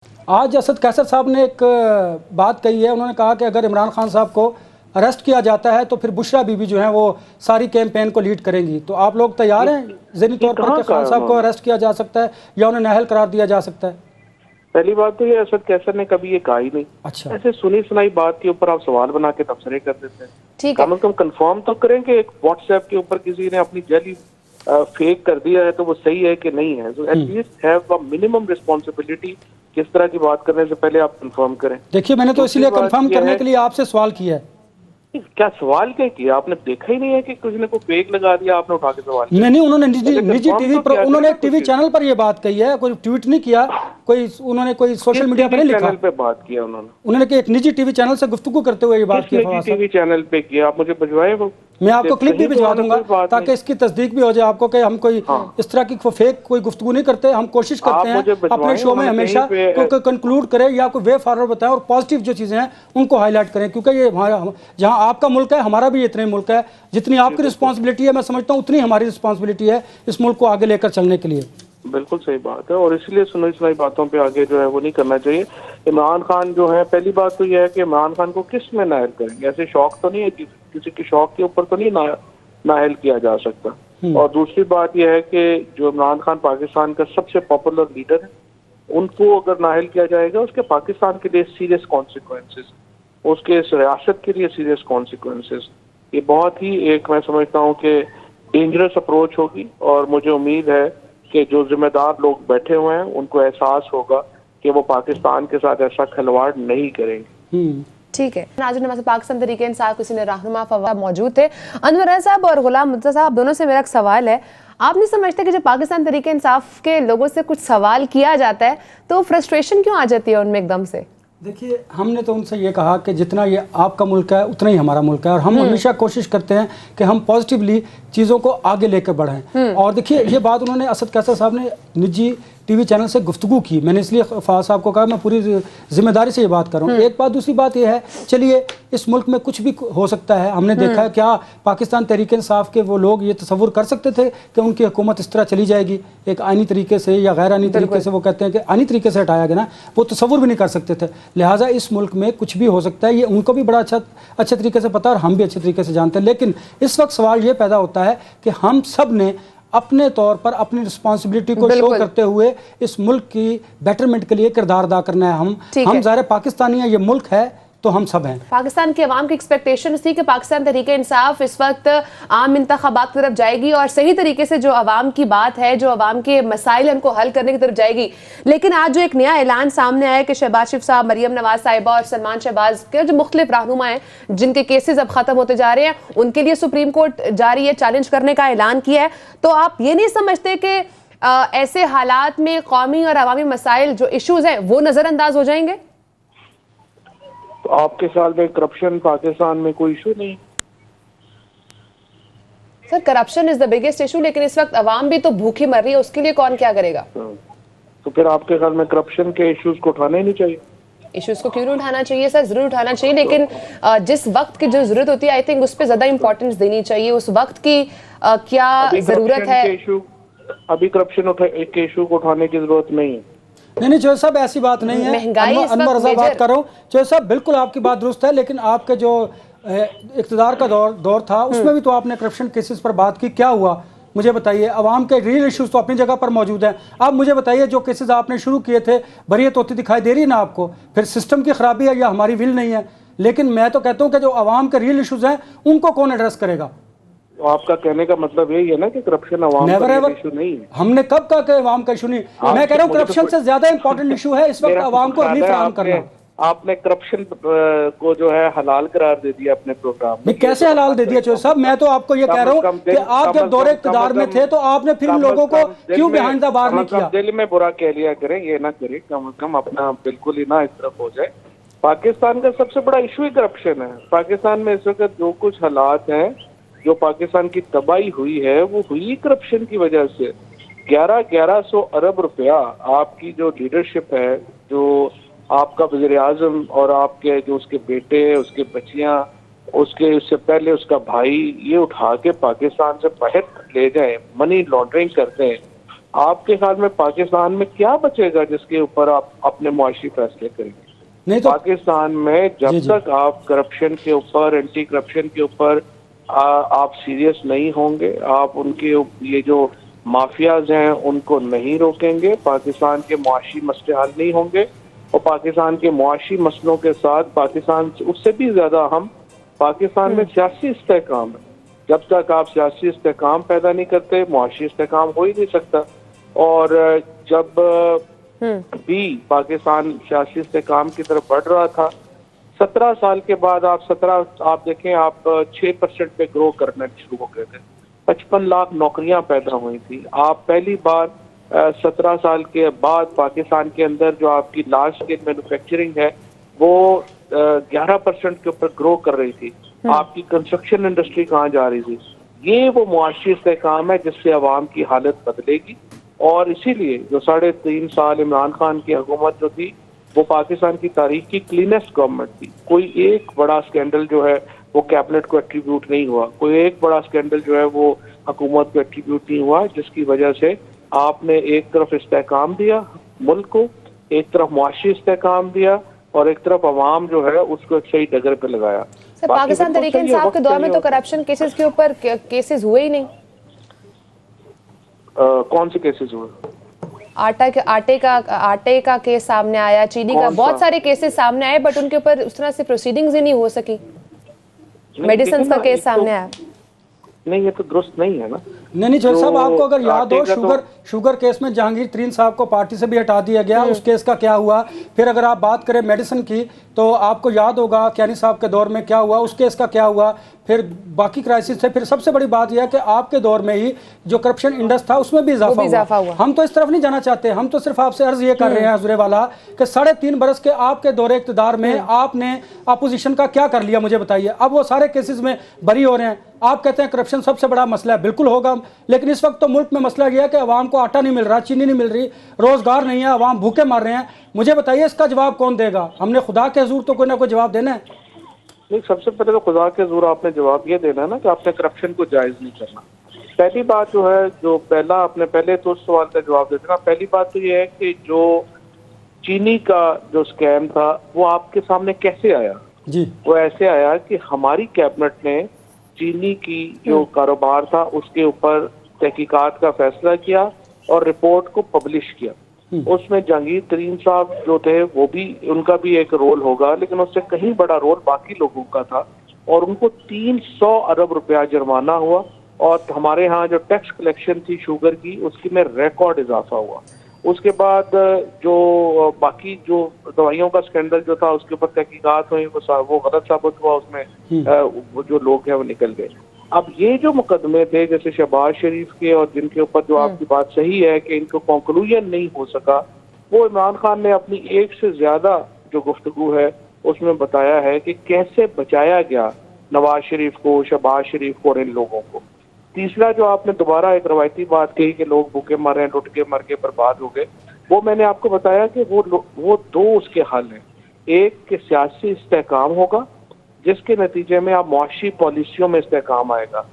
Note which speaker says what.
Speaker 1: आज असद कैसर साहब ने एक बात कही है। उन्होंने कहा कि अगर इमरान खान साहब को अरेस्ट किया जाता है तो फिर बुशरा बीबी जो है वो सारी कैंपेन को लीड करेंगी। तो आप लोग तैयार हैं ज़हनी तौर पर कि खान साहब को अरेस्ट किया जा सकता है या उन्हें नाअहल करार दिया जा सकता है?
Speaker 2: पहली बात तो ये असद कैसर ने कभी ये कहा ही नहीं।
Speaker 1: अच्छा,
Speaker 2: ऐसे सुनी सुनाई बात के ऊपर आप सवाल बना के तबसरे कर देते हैं।
Speaker 3: ठीक है,
Speaker 2: कम से कम कंफर्म तो करें कि एक व्हाट्सएप के ऊपर किसी ने अपनी जली फेक कर दिया है तो वो सही है कि नहीं है। So at least have a minimum responsibility. किस तरह की बात करने से पहले आप कंफर्म करें।
Speaker 1: देखिए मैंने तो इसीलिए कंफर्म करने के लिए आपसे सवाल किया है।
Speaker 2: क्या सवाल क्या किया आपने? देखा ही नहीं है कि किसी ने कोई फेक लगा दिया, आपने उठा के सवाल किया?
Speaker 1: नहीं, उन्होंने निजी टीवी पर उन्होंने टीवी चैनल पर ये बात कही है, कोई ट्वीट नहीं किया, उन्होंने कोई सोशल मीडिया पर नहीं लिखा।
Speaker 2: चैनल पे बात किया उन्होंने
Speaker 1: एक निजी टीवी चैनल से गुफ्तगू करते हुए ये बात की।
Speaker 2: टीवी चैनल पे किया? आप मुझे भिजवाए वो,
Speaker 1: मैं आपको क्लिप भी भिजवा दूंगा ताकि इसकी तस्दीक भी हो जाए आपको कि हम कोई इस तरह की फेक कोई गुफ्तगू नहीं करते। हम कोशिश करते हैं अपने शो में हमेशा कंक्लूड करें या कोई वे फॉरवर्ड बताएं और पॉजिटिव जो चीज़ें हैं उनको हाईलाइट करें, क्योंकि ये हमारा जहाँ आपका मुल्क है हमारा भी इतना ही मुल्क है। जितनी आपकी रिस्पॉन्सिबिलिटी है मैं समझता हूँ उतनी हमारी रिस्पॉन्सिबिलिटी है इस मुल्क को आगे लेकर चलने के लिए।
Speaker 2: बिल्कुल सही बात है और इसलिए सुनी सुनाई बातों पे आगे जो है वो नहीं करना चाहिए। इमरान खान जो है, पहली बात तो यह है कि इमरान खान को किस में नाअहल करेंगे? ऐसे शौक तो नहीं है, किसी के शौक के ऊपर तो नहीं नाअहल किया जा सकता। और दूसरी बात यह है कि जो इमरान खान पाकिस्तान का सबसे पॉपुलर लीडर है, उनको अगर नाअहल किया जाएगा उसके पाकिस्तान के लिए सीरियस कॉन्सिक्वेंसेस, उसके इस रियासत के लिए सीरियस कॉन्सिक्वेंसेस, ये बहुत ही एक मैं समझता हूँ कि डेंजरस अप्रोच होगी। और मुझे उम्मीद है कि जो जिम्मेदार लोग बैठे हुए हैं उनको एहसास होगा कि वो पाकिस्तान के साथ ऐसा खिलवाड़ नहीं करेंगे।
Speaker 3: ठीक है। नाज़रीन, हमारे पाकिस्तान तहरीक इंसाफ किसी ने रहनुमा फवाद मौजूद थे। अनवर रज़ा साहब और गुलाम मुर्तज़ा साहब, दोनों से मेरा एक सवाल है। आप नहीं समझते कि जब पाकिस्तान तहरीक इंसाफ के लोगों से कुछ सवाल किया जाता है तो फ्रस्ट्रेशन क्यों आ जाती है उनमें एकदम से?
Speaker 1: देखिए, हमने तो उनसे ये कहा कि जितना ये आपका मुल्क है उतना ही हमारा मुल्क है और हम हमेशा कोशिश करते हैं कि हम पॉजिटिवली चीज़ों को आगे लेकर बढ़ें। और देखिए ये बात उन्होंने असद कैसर साहब ने निजी टीवी चैनल से गुफ्तगू की, मैंने इसलिए फवाद साहब को कहा मैं पूरी जिम्मेदारी से ये बात कर रहा हूँ। एक बात, दूसरी बात ये है, चलिए इस मुल्क में कुछ भी हो सकता है। हमने देखा है क्या पाकिस्तान तहरीक इंसाफ के वो लोग ये तसव्वुर कर सकते थे कि उनकी हुकूमत इस तरह चली जाएगी एक आइनी तरीके से या गैर आइनी तरीके से? वो कहते हैं कि आइनी तरीके से हटाया गया ना, वो तसव्वुर भी नहीं कर सकते थे। लिहाजा इस मुल्क में कुछ भी हो सकता है, ये उनको भी बड़ा अच्छे तरीके से पता है और हम भी अच्छे तरीके से जानते हैं। लेकिन इस वक्त सवाल ये पैदा होता है कि हम सब ने अपने तौर पर अपनी रिस्पांसिबिलिटी को शो करते हुए इस मुल्क की बेटरमेंट के लिए किरदार अदा करना है। हम ज़ाहिर पाकिस्तानी हैं, ये मुल्क है तो हम सब हैं।
Speaker 3: पाकिस्तान की आवाम की एक्सपेक्टेशन थी कि पाकिस्तान तहरीक इंसाफ इस वक्त आम इंतखाबात की तरफ जाएगी और सही तरीके से जो आवाम की बात है, जो आवाम के मसाइल है, उनको हल करने की तरफ जाएगी। लेकिन आज जो एक नया ऐलान सामने आया कि शहबाज शरीफ साहब, मरियम नवाज साहिबा और सलमान शहबाज के जो मुख्तलिफ रहनुमा हैं जिनके केसेस अब खत्म होते जा रहे हैं, उनके लिए सुप्रीम कोर्ट जा रही है, चैलेंज करने का ऐलान किया है। तो आप ये नहीं समझते कि ऐसे हालात में कौमी और अवामी मसाइल जो इशूज हैं वो नजरअंदाज हो जाएंगे?
Speaker 2: तो आपके ख्याल में करप्शन पाकिस्तान में कोई इशू नहीं?
Speaker 3: Sir, corruption is the biggest issue, लेकिन इस वक्त अवाम भी तो भूखी मर रही है, उसके लिए कौन क्या करेगा?
Speaker 2: तो फिर आपके ख्याल में करप्शन के इश्यूज को उठाना ही नहीं चाहिए?
Speaker 3: इश्यूज को क्यों नहीं उठाना चाहिए सर? जरूर उठाना चाहिए, लेकिन जिस वक्त की जो जरूरत होती है आई थिंक उस पर ज्यादा इंपॉर्टेंस देनी चाहिए। उस वक्त की क्या जरूरत है?
Speaker 2: अभी करप्शन के इशू को उठाने की जरूरत नहीं है।
Speaker 1: नहीं चौधरी साहब, ऐसी बात नहीं है। अनवर रज़ा बात कर रहा हूँ। चौधरी साहब, बिल्कुल आपकी बात दुरुस्त है, लेकिन आपके जो इक़्तिदार का दौर था उसमें भी तो आपने करप्शन केसेस पर बात की। क्या हुआ मुझे बताइए? अवाम के रियल इश्यूज तो अपनी जगह पर मौजूद हैं। आप मुझे बताइए, जो केसेस आपने शुरू किए थे, बरियत होती दिखाई दे रही है ना आपको? फिर सिस्टम की खराबी है या हमारी विल नहीं है? लेकिन मैं तो कहता हूँ कि जो अवाम के रियल इश्यूज हैं उनको कौन एड्रेस करेगा?
Speaker 2: आपका कहने का मतलब यही है ना कि करप्शन अवाम का इशू नहीं है? हमने
Speaker 1: कब कहा कि अवाम का इशू नहीं? मैं कह रहा हूँ करप्शन से ज्यादा इंपॉर्टेंट इशू है इस वक्त अवाम को रिलीफ फराहम करना।
Speaker 2: आपने करप्शन को जो है हलाल करार दे दिया अपने प्रोग्राम में।
Speaker 1: कैसे हलाल दे दिया चौधरी साहब? मैं तो आपको ये कह रहा हूँ कि आप जब दौरे इक़्तिदार में थे तो आपने फिर लोगों को क्यों बिहाइंड द बार नहीं किया?
Speaker 2: दिल में बुरा कह लिया करें, ये ना करें, कम से कम अपना बिल्कुल ही ना इस तरफ हो जाए। पाकिस्तान का सबसे बड़ा इशू ही करप्शन है। पाकिस्तान में इस वक्त जो कुछ हालात हैं, जो पाकिस्तान की तबाही हुई है, वो हुई करप्शन की वजह से। 1100 अरब रुपया आपकी जो लीडरशिप है, जो आपका वज़ीर आज़म और आपके जो उसके बेटे, उसके बच्चियां, उससे पहले उसका भाई, ये उठा के पाकिस्तान से बाहर ले जाए, मनी लॉन्ड्रिंग करते हैं, आपके ख्याल में पाकिस्तान में क्या बचेगा जिसके ऊपर आप अपने मुआशी फैसले करेंगे?
Speaker 1: नहीं तो
Speaker 2: पाकिस्तान में जब
Speaker 1: जी, जी।
Speaker 2: तक आप करप्शन के ऊपर, एंटी करप्शन के ऊपर आप सीरियस नहीं होंगे, आप उनके ये जो माफियाज हैं उनको नहीं रोकेंगे, पाकिस्तान के मुआशी मसले हल नहीं होंगे। और पाकिस्तान के मुआशी मसलों के साथ पाकिस्तान उससे भी ज्यादा अहम पाकिस्तान में सियासी इस्तेहकाम है। जब तक आप सियासी इस्तेहकाम पैदा नहीं करते, मुआशी इस्तेहकाम हो ही नहीं सकता। और जब भी पाकिस्तान सियासी इस्तेहकाम की तरफ बढ़ रहा था, 17 साल के बाद आप देखें, आप 6% पे ग्रो करना शुरू हो गए थे। 55 लाख नौकरियां पैदा हुई थी। आप पहली बार 17 साल के बाद पाकिस्तान के अंदर जो आपकी लार्ज स्केल मैन्युफैक्चरिंग है वो 11% के ऊपर ग्रो कर रही थी। आपकी कंस्ट्रक्शन इंडस्ट्री कहाँ जा रही थी? ये वो मुआशी इस्तेहकाम है जिससे अवाम की हालत बदलेगी। और इसीलिए जो 3.5 साल इमरान खान की हुकूमत जो थी वो पाकिस्तान की तारीख की क्लीनेस्ट गवर्नमेंट थी। कोई एक बड़ा स्कैंडल जो है वो कैबिनेट को एट्रीब्यूट नहीं हुआ, कोई एक बड़ा स्कैंडल जो है वो हुकूमत को एट्रीब्यूट नहीं हुआ, जिसकी वजह से आपने एक तरफ इस्तेहकाम दिया मुल्क को, एक तरफ मुआशी इस्तेहकाम दिया और एक तरफ अवाम जो है उसको एक सही डगर पे लगाया।
Speaker 3: सर, पाकिस्तान तहरीक इंसाफ के दौर में तो करप्शन केसेस के ऊपर केसेस हुए ही नहीं।
Speaker 2: कौन से केसेस हुए?
Speaker 3: आटे का केस सामने आया, चीनी का, बहुत सारे केसेस सामने आए, बट उनके ऊपर उस तरह से प्रोसीडिंग्स ही नहीं हो सकी। मेडिसिन का केस सामने आया।
Speaker 2: नहीं, ये तो दुरुस्त नहीं है ना।
Speaker 1: नहीं जज साहब, आपको अगर याद हो शुगर केस में जहांगीर तरीन साहब को पार्टी से भी हटा दिया गया, उस केस का क्या हुआ? फिर अगर आप बात करें मेडिसिन की तो आपको याद होगा कियानी साहब के दौर में क्या हुआ, उस केस का क्या हुआ? फिर बाकी क्राइसिस थे। फिर सबसे बड़ी बात यह है कि आपके दौर में ही जो करप्शन इंडेक्स था उसमें भी इजाफा हुआ। हम तो इस तरफ नहीं जाना चाहते, हम तो सिर्फ आपसे अर्ज ये कर रहे हैं हजूरे वाला कि 3.5 बरस के आपके दौरे इक़्तिदार में आपने अपोजिशन का क्या कर लिया, मुझे बताइए। अब वो सारे केसेस में बरी हो रहे हैं। आप कहते हैं करप्शन सबसे बड़ा मसला है, बिल्कुल होगा, लेकिन इस वक्त तो मुल्क में मसला यह है कि अवाम को आटा नहीं मिल रहा, चीनी नहीं मिल रही, रोजगार नहीं है, अवाम भूखे मर रहे हैं। मुझे बताइए इसका जवाब कौन देगा? हमने खुदा के हुजूर तो कोई ना कोई जवाब देना है।
Speaker 2: नहीं, सबसे पहले तो खुदा के हुजूर आपने जवाब ये देना है ना कि आपने करप्शन को जायज नहीं करना। पहली बात जो है, जो पहला आपने पहले तो उस सवाल का जवाब दे देना। पहली बात तो ये है कि जो चीनी का जो स्कैम था वो आपके सामने कैसे आया
Speaker 1: जी? वो
Speaker 2: ऐसे आया कि हमारी कैबिनेट ने चीनी की जो कारोबार था उसके ऊपर तहकीकात का फैसला किया और रिपोर्ट को पब्लिश किया। उसमें जहांगीर तरीन साहब जो थे वो भी, उनका भी एक रोल होगा, लेकिन उससे कहीं बड़ा रोल बाकी लोगों का था और उनको 300 अरब रुपया जुर्माना हुआ। और हमारे यहाँ जो टैक्स कलेक्शन थी शुगर की उसकी में रिकॉर्ड इजाफा हुआ। उसके बाद जो बाकी जो दवाइयों का स्कैंडल जो था उसके ऊपर तहकीकात हुई, वो गलत साबित हुआ, उसमें वो जो लोग हैं वो निकल गए। अब ये जो मुकदमे थे जैसे शहबाज शरीफ के और जिनके ऊपर जो आपकी बात सही है कि इनको कंक्लूजन नहीं हो सका, वो इमरान खान ने अपनी एक से ज्यादा जो गुफ्तगू है उसमें बताया है कि कैसे बचाया गया नवाज शरीफ को, शहबाज शरीफ को और इन लोगों को। तीसरा जो आपने दोबारा एक रवायती बात कही कि लोग भूखे मर रहे हैं, लुट के मर के बर्बाद हो गए, वो मैंने आपको बताया कि वो दो उसके हल हैं। एक कि सियासी इस्तेहकाम होगा जिसके नतीजे में आप मुआशी पॉलिसियों में इस्तेहकाम आएगा।